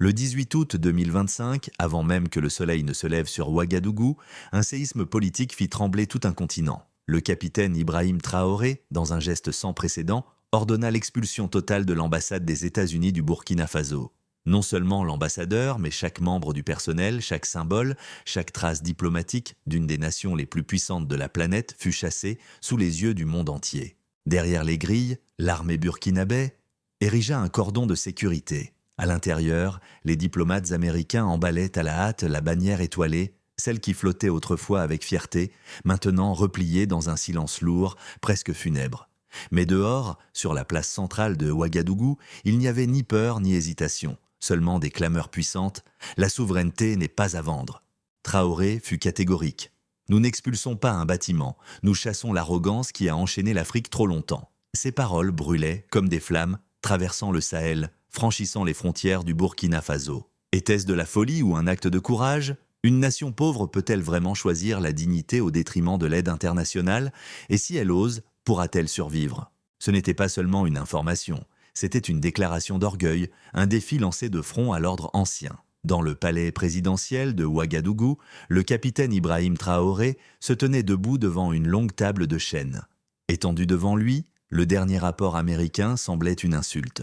Le 18 août 2025, avant même que le soleil ne se lève sur Ouagadougou, un séisme politique fit trembler tout un continent. Le capitaine Ibrahim Traoré, dans un geste sans précédent, ordonna l'expulsion totale de l'ambassade des États-Unis du Burkina Faso. Non seulement l'ambassadeur, mais chaque membre du personnel, chaque symbole, chaque trace diplomatique d'une des nations les plus puissantes de la planète fut chassée sous les yeux du monde entier. Derrière les grilles, l'armée burkinabé érigea un cordon de sécurité. À l'intérieur, les diplomates américains emballaient à la hâte la bannière étoilée, celle qui flottait autrefois avec fierté, maintenant repliée dans un silence lourd, presque funèbre. Mais dehors, sur la place centrale de Ouagadougou, il n'y avait ni peur ni hésitation, seulement des clameurs puissantes. La souveraineté n'est pas à vendre. Traoré fut catégorique. Nous n'expulsons pas un bâtiment, nous chassons l'arrogance qui a enchaîné l'Afrique trop longtemps. Ces paroles brûlaient comme des flammes, traversant le Sahel, franchissant les frontières du Burkina Faso. Était-ce de la folie ou un acte de courage? Une nation pauvre peut-elle vraiment choisir la dignité au détriment de l'aide internationale? Et si elle ose, pourra-t-elle survivre? Ce n'était pas seulement une information, c'était une déclaration d'orgueil, un défi lancé de front à l'ordre ancien. Dans le palais présidentiel de Ouagadougou, le capitaine Ibrahim Traoré se tenait debout devant une longue table de chêne. Étendu devant lui, le dernier rapport américain semblait une insulte.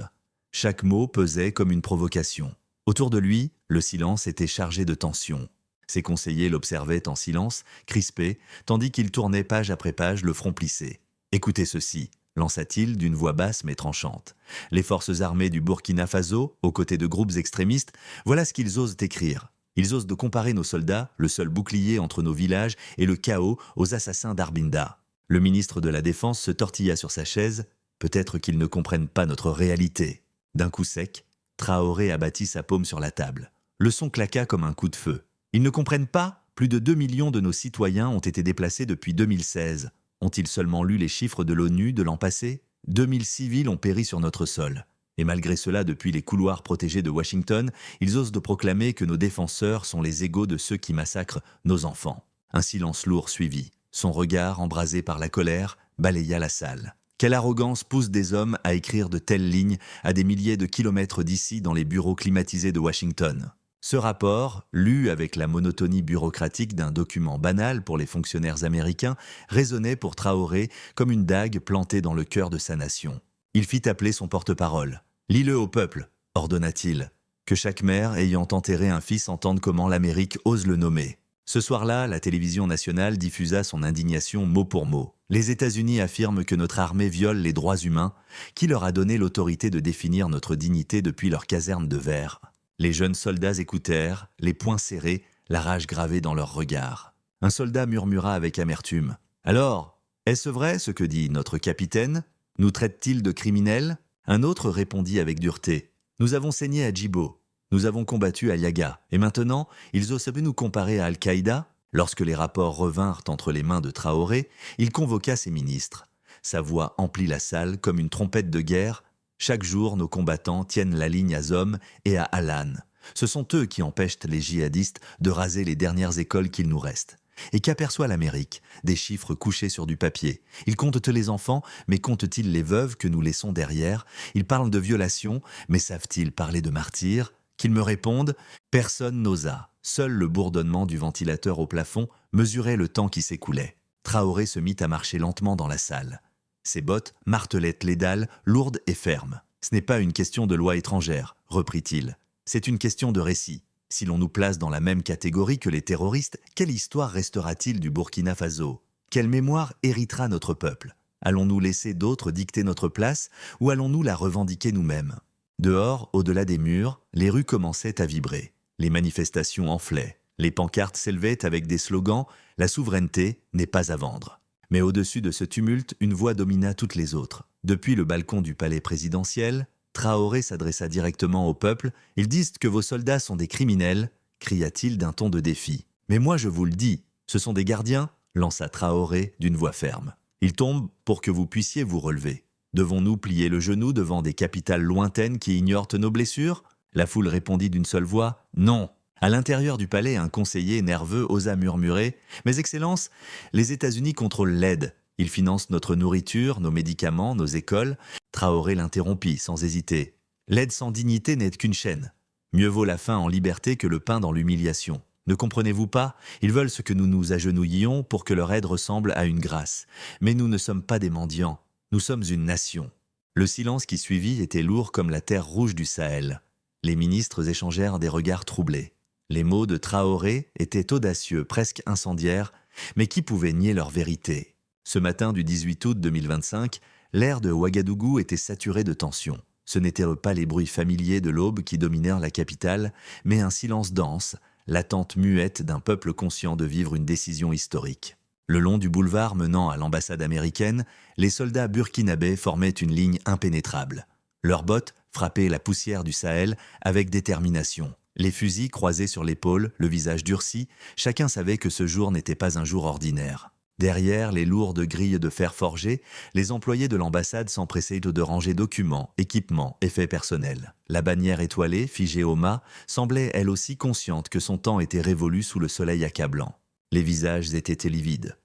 Chaque mot pesait comme une provocation. Autour de lui, le silence était chargé de tension. Ses conseillers l'observaient en silence, crispés, tandis qu'il tournait page après page, le front plissé. « Écoutez ceci », lança-t-il d'une voix basse mais tranchante. « Les forces armées du Burkina Faso, aux côtés de groupes extrémistes, voilà ce qu'ils osent écrire. Ils osent de comparer nos soldats, le seul bouclier entre nos villages et le chaos, aux assassins d'Arbinda. » Le ministre de la Défense se tortilla sur sa chaise. « Peut-être qu'ils ne comprennent pas notre réalité. » D'un coup sec, Traoré abattit sa paume sur la table. Le son claqua comme un coup de feu. Ils ne comprennent pas? Plus de 2 millions de nos citoyens ont été déplacés depuis 2016. Ont-ils seulement lu les chiffres de l'ONU de l'an passé? 2000 civils ont péri sur notre sol. Et malgré cela, depuis les couloirs protégés de Washington, ils osent de proclamer que nos défenseurs sont les égaux de ceux qui massacrent nos enfants. Un silence lourd suivit. Son regard, embrasé par la colère, balaya la salle. Quelle arrogance pousse des hommes à écrire de telles lignes à des milliers de kilomètres d'ici dans les bureaux climatisés de Washington? Ce rapport, lu avec la monotonie bureaucratique d'un document banal pour les fonctionnaires américains, résonnait pour Traoré comme une dague plantée dans le cœur de sa nation. Il fit appeler son porte-parole. « Lis-le au peuple », ordonna-t-il. « Que chaque mère ayant enterré un fils entende comment l'Amérique ose le nommer. » Ce soir-là, la télévision nationale diffusa son indignation mot pour mot. Les États-Unis affirment que notre armée viole les droits humains. Qui leur a donné l'autorité de définir notre dignité depuis leur caserne de verre? Les jeunes soldats écoutèrent, les poings serrés, la rage gravée dans leurs regards. Un soldat murmura avec amertume. « Alors, est-ce vrai ce que dit notre capitaine? Nous traite-t-il de criminels ?» Un autre répondit avec dureté. « Nous avons saigné à Djibo. Nous avons combattu à Yaga. Et maintenant, ils osent nous comparer à Al-Qaïda ?» Lorsque les rapports revinrent entre les mains de Traoré, il convoqua ses ministres. Sa voix emplit la salle comme une trompette de guerre. Chaque jour, nos combattants tiennent la ligne à Zom et à Alan. Ce sont eux qui empêchent les djihadistes de raser les dernières écoles qu'il nous reste. Et qu'aperçoit l'Amérique? Des chiffres couchés sur du papier. Ils comptent les enfants, mais comptent-ils les veuves que nous laissons derrière? Ils parlent de violations, mais savent-ils parler de martyrs? Qu'ils me répondent, personne n'osa. Seul le bourdonnement du ventilateur au plafond mesurait le temps qui s'écoulait. Traoré se mit à marcher lentement dans la salle. Ses bottes martelaient les dalles, lourdes et fermes. « Ce n'est pas une question de loi étrangère, reprit-il. C'est une question de récit. Si l'on nous place dans la même catégorie que les terroristes, quelle histoire restera-t-il du Burkina Faso? Quelle mémoire héritera notre peuple? Allons-nous laisser d'autres dicter notre place ou allons-nous la revendiquer nous-mêmes ?» Dehors, au-delà des murs, les rues commençaient à vibrer. Les manifestations enflaient. Les pancartes s'élevaient avec des slogans « La souveraineté n'est pas à vendre ». Mais au-dessus de ce tumulte, une voix domina toutes les autres. Depuis le balcon du palais présidentiel, Traoré s'adressa directement au peuple. « Ils disent que vos soldats sont des criminels », cria-t-il d'un ton de défi. « Mais moi je vous le dis, ce sont des gardiens », lança Traoré d'une voix ferme. « Ils tombent pour que vous puissiez vous relever. Devons-nous plier le genou devant des capitales lointaines qui ignorent nos blessures ?» La foule répondit d'une seule voix « Non ». À l'intérieur du palais, un conseiller nerveux osa murmurer « Mais Excellence, les États-Unis contrôlent l'aide. Ils financent notre nourriture, nos médicaments, nos écoles. » Traoré l'interrompit sans hésiter. « L'aide sans dignité n'est qu'une chaîne. Mieux vaut la faim en liberté que le pain dans l'humiliation. Ne comprenez-vous pas? Ils veulent ce que nous nous agenouillions pour que leur aide ressemble à une grâce. Mais nous ne sommes pas des mendiants, nous sommes une nation. Le silence qui suivit était lourd comme la terre rouge du Sahel. Les ministres échangèrent des regards troublés. Les mots de Traoré étaient audacieux, presque incendiaires, mais qui pouvait nier leur vérité? Ce matin du 18 août 2025, l'air de Ouagadougou était saturé de tension. Ce n'étaient pas les bruits familiers de l'aube qui dominèrent la capitale, mais un silence dense, l'attente muette d'un peuple conscient de vivre une décision historique. Le long du boulevard menant à l'ambassade américaine, les soldats burkinabés formaient une ligne impénétrable. Leurs bottes frappaient la poussière du Sahel avec détermination. Les fusils croisés sur l'épaule, le visage durci, chacun savait que ce jour n'était pas un jour ordinaire. Derrière les lourdes grilles de fer forgé, les employés de l'ambassade s'empressaient de ranger documents, équipements, effets personnels. La bannière étoilée, figée au mât, semblait elle aussi consciente que son temps était révolu sous le soleil accablant. Les visages étaient livides.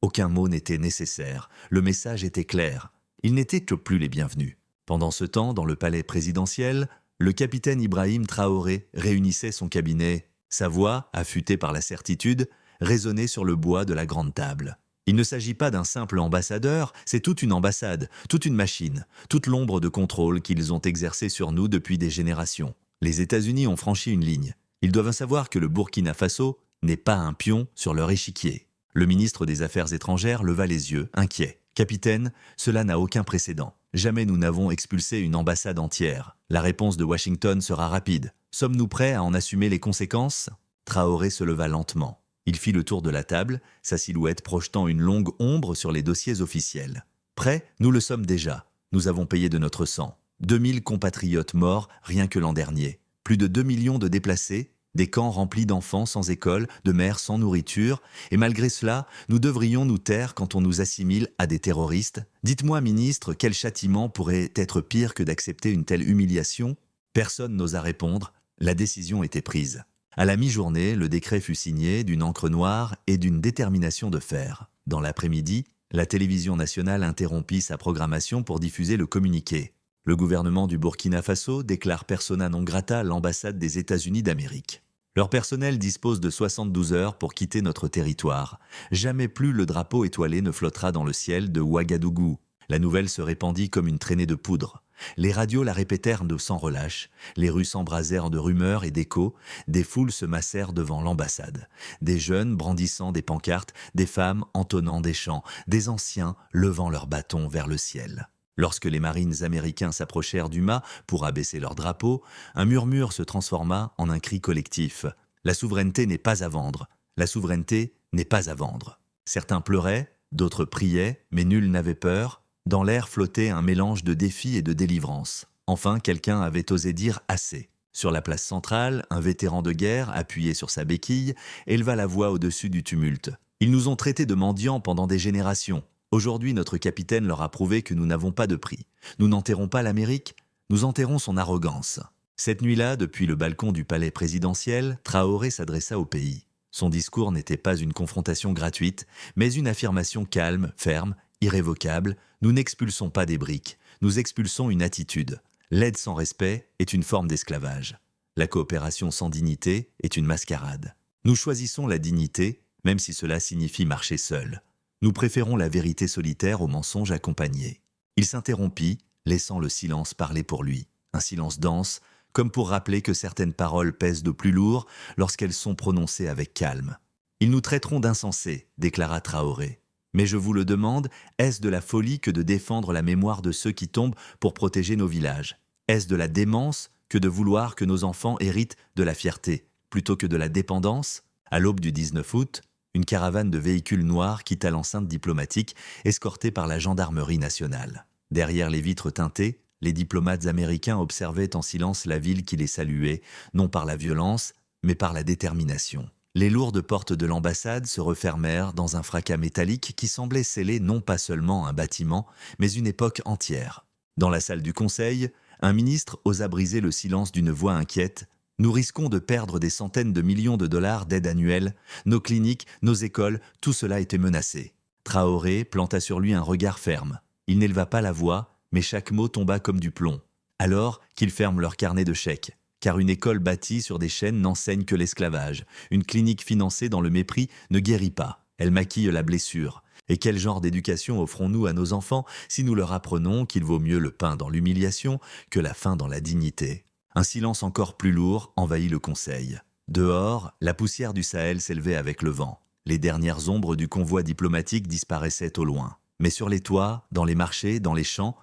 Aucun mot n'était nécessaire, le message était clair. Ils n'étaient que plus les bienvenus. Pendant ce temps, dans le palais présidentiel, le capitaine Ibrahim Traoré réunissait son cabinet. Sa voix, affûtée par la certitude, résonnait sur le bois de la grande table. Il ne s'agit pas d'un simple ambassadeur, c'est toute une ambassade, toute une machine, toute l'ombre de contrôle qu'ils ont exercée sur nous depuis des générations. Les États-Unis ont franchi une ligne. Ils doivent savoir que le Burkina Faso n'est pas un pion sur leur échiquier. Le ministre des Affaires étrangères leva les yeux, inquiet. « Capitaine, cela n'a aucun précédent. Jamais nous n'avons expulsé une ambassade entière. La réponse de Washington sera rapide. Sommes-nous prêts à en assumer les conséquences ?» Traoré se leva lentement. Il fit le tour de la table, sa silhouette projetant une longue ombre sur les dossiers officiels. « Prêts, nous le sommes déjà. Nous avons payé de notre sang. 2000 compatriotes morts rien que l'an dernier. Plus de 2 millions de déplacés, des camps remplis d'enfants sans école, de mères sans nourriture, et malgré cela, nous devrions nous taire quand on nous assimile à des terroristes. Dites-moi, ministre, quel châtiment pourrait être pire que d'accepter une telle humiliation ? Personne n'osa répondre, la décision était prise. À la mi-journée, le décret fut signé d'une encre noire et d'une détermination de fer. Dans l'après-midi, la télévision nationale interrompit sa programmation pour diffuser le communiqué. Le gouvernement du Burkina Faso déclare persona non grata l'ambassade des États-Unis d'Amérique. Leur personnel dispose de 72 heures pour quitter notre territoire. Jamais plus le drapeau étoilé ne flottera dans le ciel de Ouagadougou. La nouvelle se répandit comme une traînée de poudre. Les radios la répétèrent sans relâche. Les rues s'embrasèrent de rumeurs et d'échos. Des foules se massèrent devant l'ambassade. Des jeunes brandissant des pancartes, des femmes entonnant des chants, des anciens levant leurs bâtons vers le ciel. Lorsque les marines américains s'approchèrent du mât pour abaisser leur drapeau, un murmure se transforma en un cri collectif. La souveraineté n'est pas à vendre. La souveraineté n'est pas à vendre. Certains pleuraient, d'autres priaient, mais nul n'avait peur. Dans l'air flottait un mélange de défi et de délivrance. Enfin, quelqu'un avait osé dire assez. Sur la place centrale, un vétéran de guerre, appuyé sur sa béquille, éleva la voix au-dessus du tumulte. Ils nous ont traités de mendiants pendant des générations. Aujourd'hui, notre capitaine leur a prouvé que nous n'avons pas de prix. Nous n'enterrons pas l'Amérique, nous enterrons son arrogance. Cette nuit-là, depuis le balcon du palais présidentiel, Traoré s'adressa au pays. Son discours n'était pas une confrontation gratuite, mais une affirmation calme, ferme, irrévocable. Nous n'expulsons pas des briques, nous expulsons une attitude. L'aide sans respect est une forme d'esclavage. La coopération sans dignité est une mascarade. Nous choisissons la dignité, même si cela signifie marcher seul. Nous préférons la vérité solitaire au mensonge accompagné. Il s'interrompit, laissant le silence parler pour lui. Un silence dense, comme pour rappeler que certaines paroles pèsent de plus lourd lorsqu'elles sont prononcées avec calme. « Ils nous traiteront d'insensés », déclara Traoré. « Mais je vous le demande, est-ce de la folie que de défendre la mémoire de ceux qui tombent pour protéger nos villages? Est-ce de la démence que de vouloir que nos enfants héritent de la fierté, plutôt que de la dépendance ?» À l'aube du 19 août, une caravane de véhicules noirs quitta l'enceinte diplomatique, escortée par la gendarmerie nationale. Derrière les vitres teintées, les diplomates américains observaient en silence la ville qui les saluait, non par la violence, mais par la détermination. Les lourdes portes de l'ambassade se refermèrent dans un fracas métallique qui semblait sceller non pas seulement un bâtiment, mais une époque entière. Dans la salle du conseil, un ministre osa briser le silence d'une voix inquiète. « Nous risquons de perdre des centaines de millions de dollars d'aide annuelle. Nos cliniques, nos écoles, tout cela était menacé. » Traoré planta sur lui un regard ferme. Il n'éleva pas la voix, mais chaque mot tomba comme du plomb. « Alors qu'ils ferment leur carnet de chèques. car une école bâtie sur des chaînes n'enseigne que l'esclavage. Une clinique financée dans le mépris ne guérit pas, elle maquille la blessure. Et quel genre d'éducation offrons-nous à nos enfants si nous leur apprenons qu'il vaut mieux le pain dans l'humiliation que la faim dans la dignité? Un silence encore plus lourd envahit le conseil. Dehors, la poussière du Sahel s'élevait avec le vent. Les dernières ombres du convoi diplomatique disparaissaient au loin. Mais sur les toits, dans les marchés, dans les champs,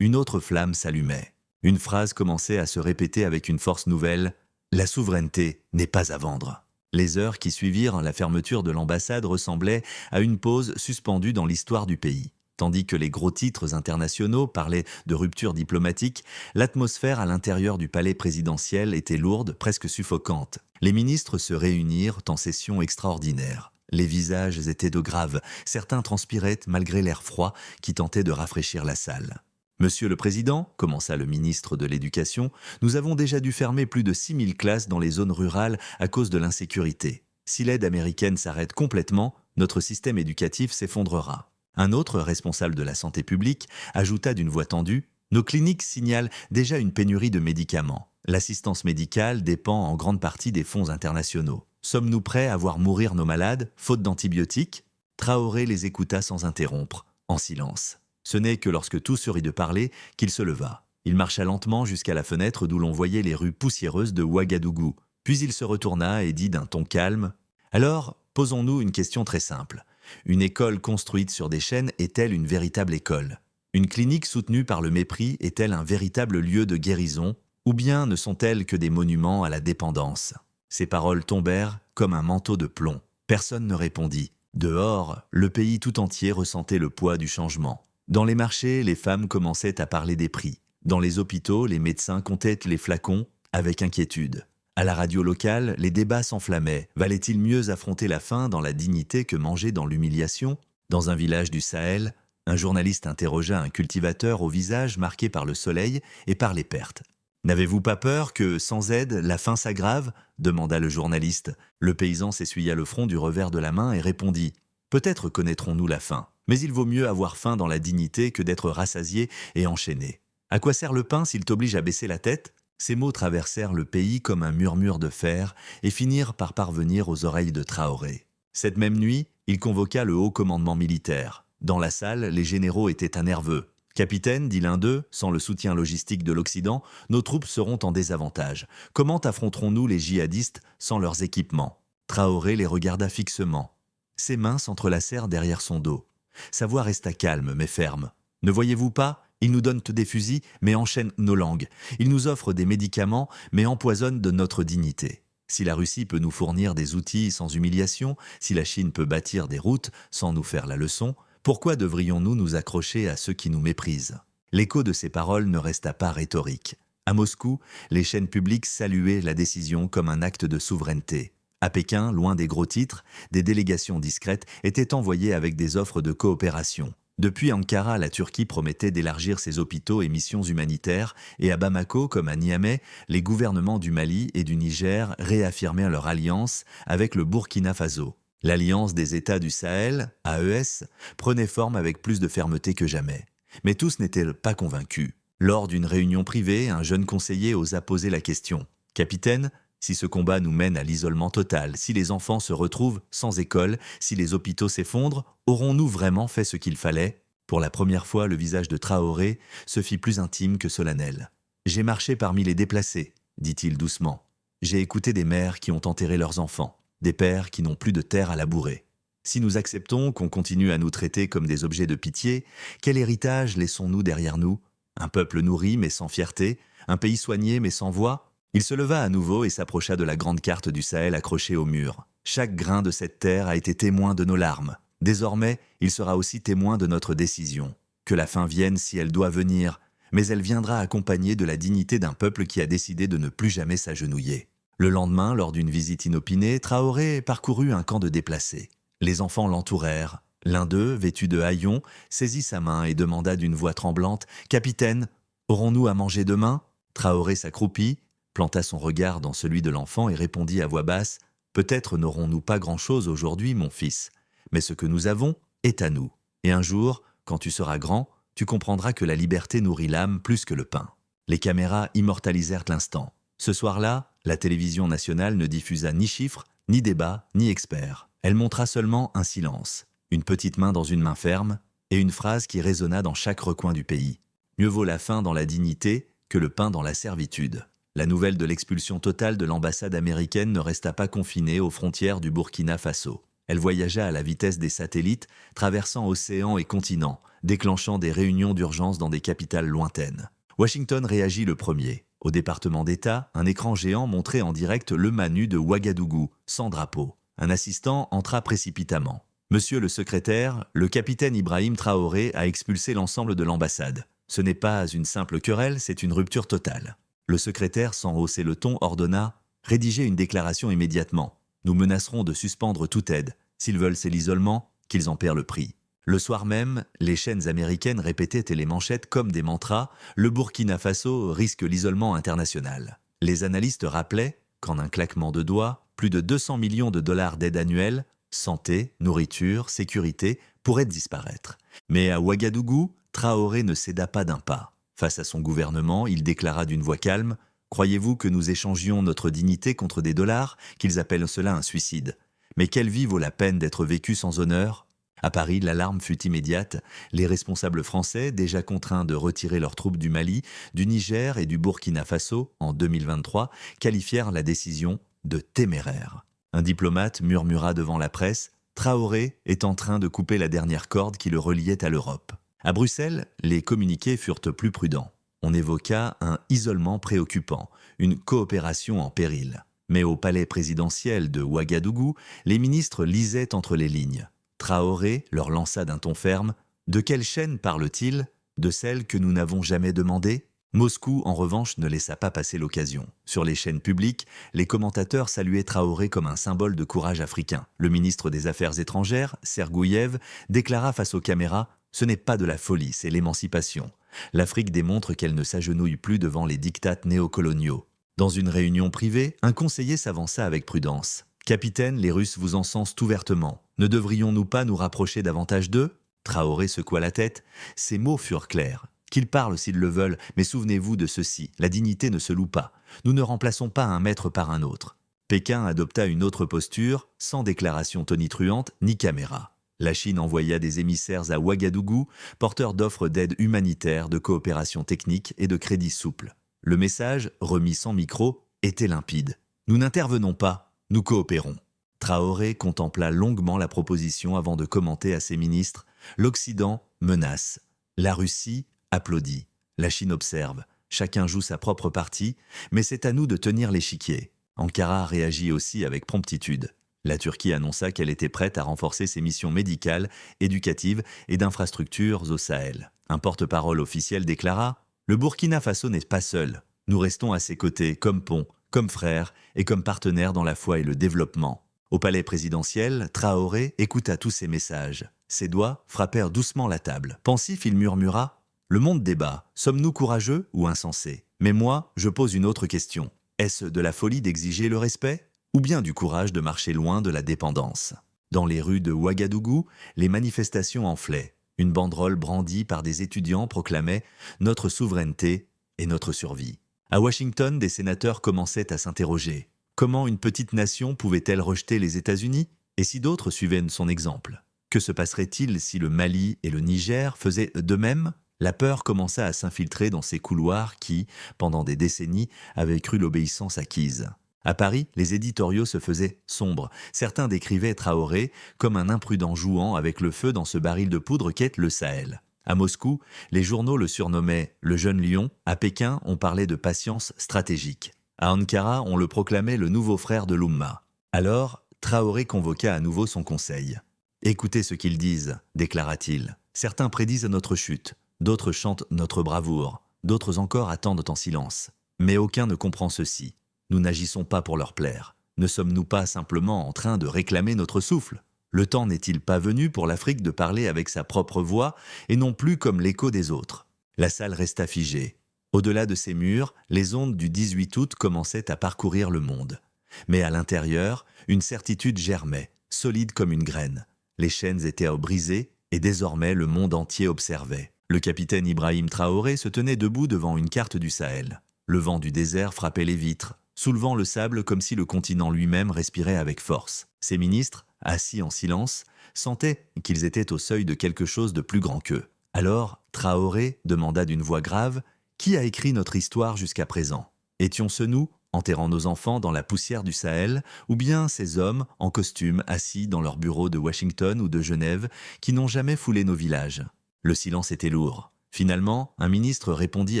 une autre flamme s'allumait. Une phrase commençait à se répéter avec une force nouvelle. « La souveraineté n'est pas à vendre ». Les heures qui suivirent la fermeture de l'ambassade ressemblaient à une pause suspendue dans l'histoire du pays. Tandis que les gros titres internationaux parlaient de rupture diplomatique, l'atmosphère à l'intérieur du palais présidentiel était lourde, presque suffocante. Les ministres se réunirent en session extraordinaire. Les visages étaient de graves, certains transpiraient malgré l'air froid qui tentait de rafraîchir la salle. « Monsieur le Président, commença le ministre de l'Éducation, nous avons déjà dû fermer plus de 6000 classes dans les zones rurales à cause de l'insécurité. Si l'aide américaine s'arrête complètement, notre système éducatif s'effondrera. » Un autre responsable de la santé publique ajouta d'une voix tendue « Nos cliniques signalent déjà une pénurie de médicaments. L'assistance médicale dépend en grande partie des fonds internationaux. Sommes-nous prêts à voir mourir nos malades, faute d'antibiotiques ?» Traoré les écouta sans interrompre, en silence. Ce n'est que lorsque tout se rit de parler qu'il se leva. Il marcha lentement jusqu'à la fenêtre d'où l'on voyait les rues poussiéreuses de Ouagadougou. Puis il se retourna et dit d'un ton calme « Alors, posons-nous une question très simple. Une école construite sur des chaînes est-elle une véritable école? Une clinique soutenue par le mépris est-elle un véritable lieu de guérison? Ou bien ne sont-elles que des monuments à la dépendance ?» Ces paroles tombèrent comme un manteau de plomb. Personne ne répondit. Dehors, le pays tout entier ressentait le poids du changement. Dans les marchés, les femmes commençaient à parler des prix. Dans les hôpitaux, les médecins comptaient les flacons avec inquiétude. À la radio locale, les débats s'enflammaient. Valait-il mieux affronter la faim dans la dignité que manger dans l'humiliation? Dans un village du Sahel, un journaliste interrogea un cultivateur au visage marqué par le soleil et par les pertes. « N'avez-vous pas peur que, sans aide, la faim s'aggrave » demanda le journaliste. Le paysan s'essuya le front du revers de la main et répondit « Peut-être connaîtrons-nous la faim. Mais il vaut mieux avoir faim dans la dignité que d'être rassasié et enchaîné. À quoi sert le pain s'il t'oblige à baisser la tête ?» Ces mots traversèrent le pays comme un murmure de fer et finirent par parvenir aux oreilles de Traoré. Cette même nuit, il convoqua le haut commandement militaire. Dans la salle, les généraux étaient nerveux. « Capitaine, dit l'un d'eux, sans le soutien logistique de l'Occident, nos troupes seront en désavantage. Comment affronterons-nous les djihadistes sans leurs équipements ?» Traoré les regarda fixement. Ses mains s'entrelacèrent derrière son dos. Sa voix resta calme mais ferme. « Ne voyez-vous pas ? Ils nous donnent des fusils, mais enchaînent nos langues. Ils nous offrent des médicaments, mais empoisonnent de notre dignité. Si la Russie peut nous fournir des outils sans humiliation, si la Chine peut bâtir des routes sans nous faire la leçon, pourquoi devrions-nous nous accrocher à ceux qui nous méprisent ?» L'écho de ces paroles ne resta pas rhétorique. À Moscou, les chaînes publiques saluaient la décision comme un acte de souveraineté. À Pékin, loin des gros titres, des délégations discrètes étaient envoyées avec des offres de coopération. Depuis Ankara, la Turquie promettait d'élargir ses hôpitaux et missions humanitaires, et à Bamako, comme à Niamey, les gouvernements du Mali et du Niger réaffirmaient leur alliance avec le Burkina Faso. L'Alliance des États du Sahel, AES, prenait forme avec plus de fermeté que jamais. Mais tous n'étaient pas convaincus. Lors d'une réunion privée, un jeune conseiller osa poser la question. « Capitaine, si ce combat nous mène à l'isolement total, si les enfants se retrouvent sans école, si les hôpitaux s'effondrent, aurons-nous vraiment fait ce qu'il fallait ?» Pour la première fois, le visage de Traoré se fit plus intime que solennel. « J'ai marché parmi les déplacés, » dit-il doucement. « J'ai écouté des mères qui ont enterré leurs enfants, des pères qui n'ont plus de terre à labourer. Si nous acceptons qu'on continue à nous traiter comme des objets de pitié, quel héritage laissons-nous derrière nous? Un peuple nourri mais sans fierté, un pays soigné mais sans voix ?» Il se leva à nouveau et s'approcha de la grande carte du Sahel accrochée au mur. Chaque grain de cette terre a été témoin de nos larmes. Désormais, il sera aussi témoin de notre décision. Que la fin vienne si elle doit venir, mais elle viendra accompagnée de la dignité d'un peuple qui a décidé de ne plus jamais s'agenouiller. Le lendemain, lors d'une visite inopinée, Traoré parcourut un camp de déplacés. Les enfants l'entourèrent. L'un d'eux, vêtu de haillons, saisit sa main et demanda d'une voix tremblante « Capitaine, aurons-nous à manger demain ?» Traoré s'accroupit, planta son regard dans celui de l'enfant et répondit à voix basse « Peut-être n'aurons-nous pas grand-chose aujourd'hui, mon fils, mais ce que nous avons est à nous. Et un jour, quand tu seras grand, tu comprendras que la liberté nourrit l'âme plus que le pain. » Les caméras immortalisèrent l'instant. Ce soir-là, la télévision nationale ne diffusa ni chiffres, ni débats, ni experts. Elle montra seulement un silence, une petite main dans une main ferme, et une phrase qui résonna dans chaque recoin du pays. Mieux vaut la faim dans la dignité que le pain dans la servitude. La nouvelle de l'expulsion totale de l'ambassade américaine ne resta pas confinée aux frontières du Burkina Faso. Elle voyagea à la vitesse des satellites, traversant océans et continents, déclenchant des réunions d'urgence dans des capitales lointaines. Washington réagit le premier. Au département d'État, un écran géant montrait en direct le Manu de Ouagadougou, sans drapeau. Un assistant entra précipitamment. « Monsieur le secrétaire, le capitaine Ibrahim Traoré a expulsé l'ensemble de l'ambassade. Ce n'est pas une simple querelle, c'est une rupture totale. » Le secrétaire, sans hausser le ton, ordonna « Rédigez une déclaration immédiatement. Nous menacerons de suspendre toute aide. S'ils veulent c'est l'isolement, qu'ils en perdent le prix. » Le soir même, les chaînes américaines répétaient et les manchettes comme des mantras « Le Burkina Faso risque l'isolement international ». Les analystes rappelaient qu'en un claquement de doigts, plus de 200 millions de dollars d'aide annuelle, santé, nourriture, sécurité, pourraient disparaître. Mais à Ouagadougou, Traoré ne céda pas d'un pas. Face à son gouvernement, il déclara d'une voix calme « Croyez-vous que nous échangions notre dignité contre des dollars, qu'ils appellent cela un suicide ? Mais quelle vie vaut la peine d'être vécue sans honneur ?» À Paris, l'alarme fut immédiate. Les responsables français, déjà contraints de retirer leurs troupes du Mali, du Niger et du Burkina Faso en 2023, qualifièrent la décision de téméraire. Un diplomate murmura devant la presse « Traoré est en train de couper la dernière corde qui le reliait à l'Europe ». À Bruxelles, les communiqués furent plus prudents. On évoqua un isolement préoccupant, une coopération en péril. Mais au palais présidentiel de Ouagadougou, les ministres lisaient entre les lignes. Traoré leur lança d'un ton ferme « De quelle chaîne parle-t-il ? De celle que nous n'avons jamais demandée ?» Moscou, en revanche, ne laissa pas passer l'occasion. Sur les chaînes publiques, les commentateurs saluaient Traoré comme un symbole de courage africain. Le ministre des Affaires étrangères, Sergouiev, déclara face aux caméras « Ce n'est pas de la folie, c'est l'émancipation. L'Afrique démontre qu'elle ne s'agenouille plus devant les diktats néocoloniaux. » Dans une réunion privée, un conseiller s'avança avec prudence. « Capitaine, les Russes vous encensent ouvertement. Ne devrions-nous pas nous rapprocher davantage d'eux ?» Traoré secoua la tête. Ses mots furent clairs. « Qu'ils parlent s'ils le veulent, mais souvenez-vous de ceci, la dignité ne se loue pas. Nous ne remplaçons pas un maître par un autre. » Pékin adopta une autre posture, sans déclaration tonitruante ni caméra. La Chine envoya des émissaires à Ouagadougou, porteurs d'offres d'aide humanitaire, de coopération technique et de crédits souples. Le message, remis sans micro, était limpide. « Nous n'intervenons pas, nous coopérons. » Traoré contempla longuement la proposition avant de commenter à ses ministres « L'Occident menace. La Russie applaudit. La Chine observe. Chacun joue sa propre partie, mais c'est à nous de tenir l'échiquier. » Ankara réagit aussi avec promptitude. La Turquie annonça qu'elle était prête à renforcer ses missions médicales, éducatives et d'infrastructures au Sahel. Un porte-parole officiel déclara « Le Burkina Faso n'est pas seul. Nous restons à ses côtés comme pont, comme frères et comme partenaires dans la foi et le développement. » Au palais présidentiel, Traoré écouta tous ces messages. Ses doigts frappèrent doucement la table. Pensif, il murmura « Le monde débat. Sommes-nous courageux ou insensés ? Mais moi, je pose une autre question. Est-ce de la folie d'exiger le respect ? Ou bien du courage de marcher loin de la dépendance ?» Dans les rues de Ouagadougou, les manifestations enflaient. Une banderole brandie par des étudiants proclamait « Notre souveraineté et notre survie ». À Washington, des sénateurs commençaient à s'interroger. Comment une petite nation pouvait-elle rejeter les États-Unis? Et si d'autres suivaient son exemple? Que se passerait-il si le Mali et le Niger faisaient de même? La peur commença à s'infiltrer dans ces couloirs qui, pendant des décennies, avaient cru l'obéissance acquise. À Paris, les éditoriaux se faisaient sombres. Certains décrivaient Traoré comme un imprudent jouant avec le feu dans ce baril de poudre qu'est le Sahel. À Moscou, les journaux le surnommaient « le jeune lion ». À Pékin, on parlait de patience stratégique. À Ankara, on le proclamait le nouveau frère de l'Oumma. Alors, Traoré convoqua à nouveau son conseil. « Écoutez ce qu'ils disent, déclara-t-il. Certains prédisent notre chute, d'autres chantent notre bravoure, d'autres encore attendent en silence. Mais aucun ne comprend ceci. Nous n'agissons pas pour leur plaire. Ne sommes-nous pas simplement en train de réclamer notre souffle? Le temps n'est-il pas venu pour l'Afrique de parler avec sa propre voix et non plus comme l'écho des autres ?» La salle resta figée. Au-delà de ces murs, les ondes du 18 août commençaient à parcourir le monde. Mais à l'intérieur, une certitude germait, solide comme une graine. Les chaînes étaient à briser et désormais le monde entier observait. Le capitaine Ibrahim Traoré se tenait debout devant une carte du Sahel. Le vent du désert frappait les vitres, soulevant le sable comme si le continent lui-même respirait avec force. Ces ministres, assis en silence, sentaient qu'ils étaient au seuil de quelque chose de plus grand qu'eux. Alors, Traoré demanda d'une voix grave « Qui a écrit notre histoire jusqu'à présent ? Étions-ce nous, enterrant nos enfants dans la poussière du Sahel, ou bien ces hommes, en costume, assis dans leurs bureaux de Washington ou de Genève, qui n'ont jamais foulé nos villages ?» Le silence était lourd. Finalement, un ministre répondit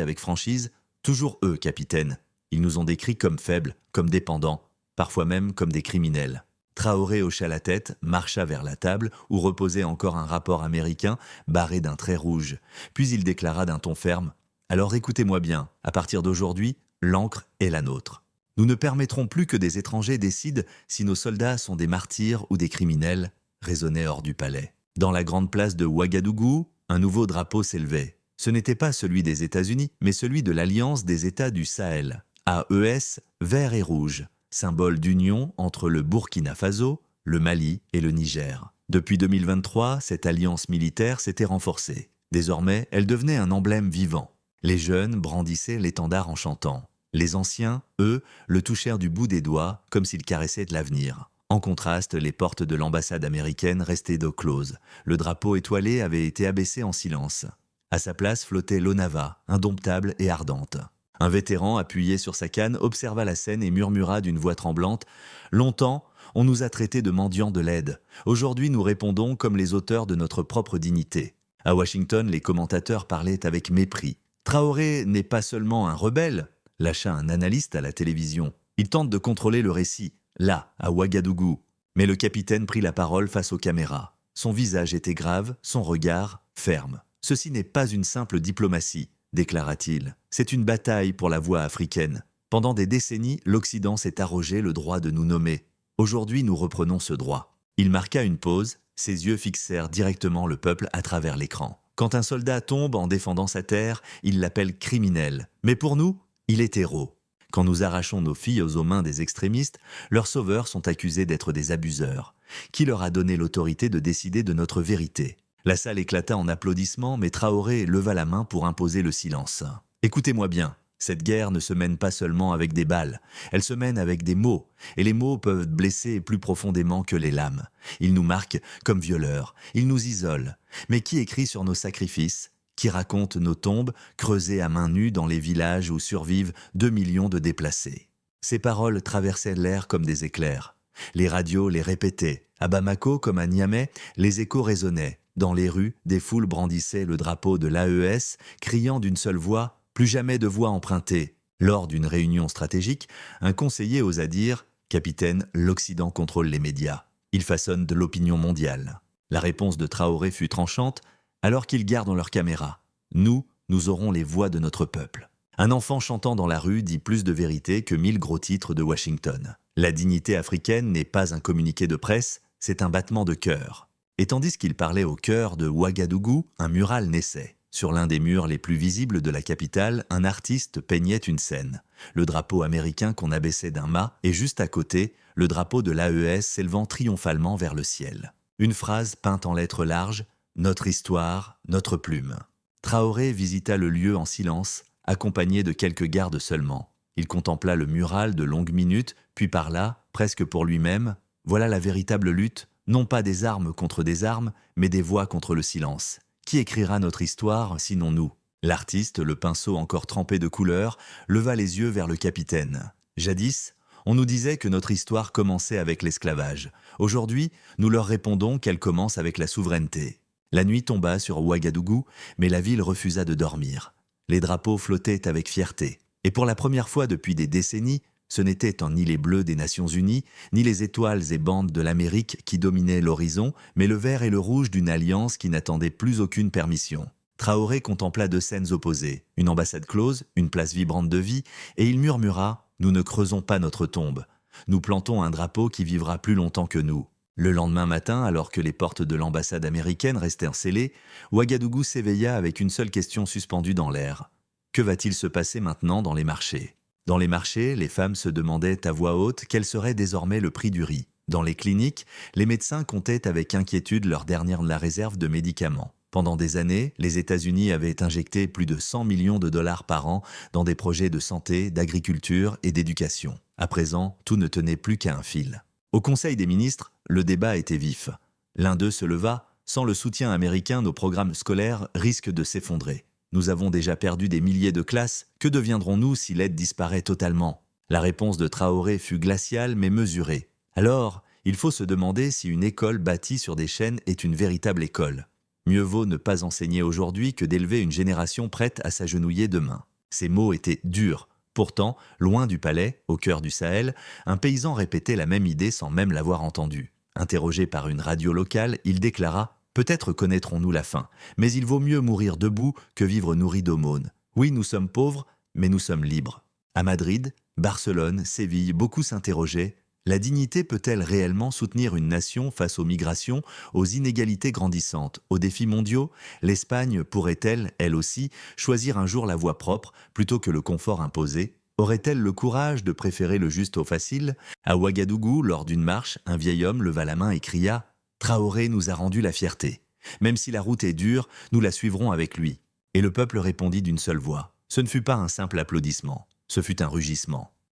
avec franchise « Toujours eux, capitaine. Ils nous ont décrits comme faibles, comme dépendants, parfois même comme des criminels. » Traoré hocha la tête, marcha vers la table où reposait encore un rapport américain barré d'un trait rouge. Puis il déclara d'un ton ferme « Alors écoutez-moi bien, à partir d'aujourd'hui, l'encre est la nôtre. Nous ne permettrons plus que des étrangers décident si nos soldats sont des martyrs ou des criminels, » résonnait hors du palais. Dans la grande place de Ouagadougou, un nouveau drapeau s'élevait. Ce n'était pas celui des États-Unis, mais celui de l'Alliance des États du Sahel, AES, vert et rouge, symbole d'union entre le Burkina Faso, le Mali et le Niger. Depuis 2023, cette alliance militaire s'était renforcée. Désormais, elle devenait un emblème vivant. Les jeunes brandissaient l'étendard en chantant. Les anciens, eux, le touchèrent du bout des doigts, comme s'ils caressaient de l'avenir. En contraste, les portes de l'ambassade américaine restaient dos closes. Le drapeau étoilé avait été abaissé en silence. À sa place flottait l'Onava, indomptable et ardente. Un vétéran, appuyé sur sa canne, observa la scène et murmura d'une voix tremblante « Longtemps, on nous a traités de mendiants de l'aide. Aujourd'hui, nous répondons comme les auteurs de notre propre dignité. » À Washington, les commentateurs parlaient avec mépris. « Traoré n'est pas seulement un rebelle », lâcha un analyste à la télévision. « Il tente de contrôler le récit, là, à Ouagadougou. » Mais le capitaine prit la parole face aux caméras. Son visage était grave, son regard ferme. « Ceci n'est pas une simple diplomatie. » déclara-t-il. « C'est une bataille pour la voix africaine. Pendant des décennies, l'Occident s'est arrogé le droit de nous nommer. Aujourd'hui, nous reprenons ce droit. » Il marqua une pause, ses yeux fixèrent directement le peuple à travers l'écran. Quand un soldat tombe en défendant sa terre, il l'appelle criminel. Mais pour nous, il est héros. Quand nous arrachons nos filles aux mains des extrémistes, leurs sauveurs sont accusés d'être des abuseurs. Qui leur a donné l'autorité de décider de notre vérité ? La salle éclata en applaudissements, mais Traoré leva la main pour imposer le silence. « Écoutez-moi bien, cette guerre ne se mène pas seulement avec des balles, elle se mène avec des mots, et les mots peuvent blesser plus profondément que les lames. Ils nous marquent comme violeurs, ils nous isolent. Mais qui écrit sur nos sacrifices ? Qui raconte nos tombes creusées à main nue dans les villages où survivent 2 millions de déplacés ? » Ces paroles traversaient l'air comme des éclairs. Les radios les répétaient. À Bamako comme à Niamey, les échos résonnaient. Dans les rues, des foules brandissaient le drapeau de l'AES, criant d'une seule voix « Plus jamais de voix empruntée ». Lors d'une réunion stratégique, un conseiller osa dire « Capitaine, l'Occident contrôle les médias. Il façonne de l'opinion mondiale. » La réponse de Traoré fut tranchante « Alors qu'ils gardent leurs caméras. Nous aurons les voix de notre peuple. » Un enfant chantant dans la rue dit plus de vérité que 1000 gros titres de Washington. La dignité africaine n'est pas un communiqué de presse, c'est un battement de cœur. Et tandis qu'il parlait au cœur de Ouagadougou, un mural naissait. Sur l'un des murs les plus visibles de la capitale, un artiste peignait une scène. Le drapeau américain qu'on abaissait d'un mât et juste à côté, le drapeau de l'AES s'élevant triomphalement vers le ciel. Une phrase peinte en lettres larges, « Notre histoire, notre plume ». Traoré visita le lieu en silence, accompagné de quelques gardes seulement. Il contempla le mural de longues minutes, puis parla, presque pour lui-même, « Voilà la véritable lutte. Non pas des armes contre des armes, mais des voix contre le silence. Qui écrira notre histoire, sinon nous ?» L'artiste, le pinceau encore trempé de couleur, leva les yeux vers le capitaine. « Jadis, on nous disait que notre histoire commençait avec l'esclavage. Aujourd'hui, nous leur répondons qu'elle commence avec la souveraineté. » La nuit tomba sur Ouagadougou, mais la ville refusa de dormir. Les drapeaux flottaient avec fierté. Et pour la première fois depuis des décennies, ce n'étaient ni les bleus des Nations Unies, ni les étoiles et bandes de l'Amérique qui dominaient l'horizon, mais le vert et le rouge d'une alliance qui n'attendait plus aucune permission. Traoré contempla deux scènes opposées, une ambassade close, une place vibrante de vie, et il murmura « Nous ne creusons pas notre tombe. Nous plantons un drapeau qui vivra plus longtemps que nous. » Le lendemain matin, alors que les portes de l'ambassade américaine restaient scellées, Ouagadougou s'éveilla avec une seule question suspendue dans l'air. Que va-t-il se passer maintenant dans les marchés ? Dans les marchés, les femmes se demandaient à voix haute quel serait désormais le prix du riz. Dans les cliniques, les médecins comptaient avec inquiétude leur dernière réserve de médicaments. Pendant des années, les États-Unis avaient injecté plus de 100 millions de dollars par an dans des projets de santé, d'agriculture et d'éducation. À présent, tout ne tenait plus qu'à un fil. Au Conseil des ministres, le débat était vif. L'un d'eux se leva: sans le soutien américain, nos programmes scolaires risquent de s'effondrer. Nous avons déjà perdu des milliers de classes, que deviendrons-nous si l'aide disparaît totalement? La réponse de Traoré fut glaciale mais mesurée. Alors, il faut se demander si une école bâtie sur des chaînes est une véritable école. Mieux vaut ne pas enseigner aujourd'hui que d'élever une génération prête à s'agenouiller demain. Ces mots étaient durs. Pourtant, loin du palais, au cœur du Sahel, un paysan répétait la même idée sans même l'avoir entendue. Interrogé par une radio locale, il déclara: « Peut-être connaîtrons-nous la fin, mais il vaut mieux mourir debout que vivre nourri d'aumônes. Oui, nous sommes pauvres, mais nous sommes libres. » À Madrid, Barcelone, Séville, beaucoup s'interrogeaient: la dignité peut-elle réellement soutenir une nation face aux migrations, aux inégalités grandissantes, aux défis mondiaux? L'Espagne pourrait-elle, elle aussi, choisir un jour la voie propre plutôt que le confort imposé? Aurait-elle le courage de préférer le juste au facile? À Ouagadougou, lors d'une marche, un vieil homme leva la main et cria: « Traoré nous a rendu la fierté. Même si la route est dure, nous la suivrons avec lui. » Et le peuple répondit d'une seule voix. Ce ne fut pas un simple applaudissement, ce fut un rugissement.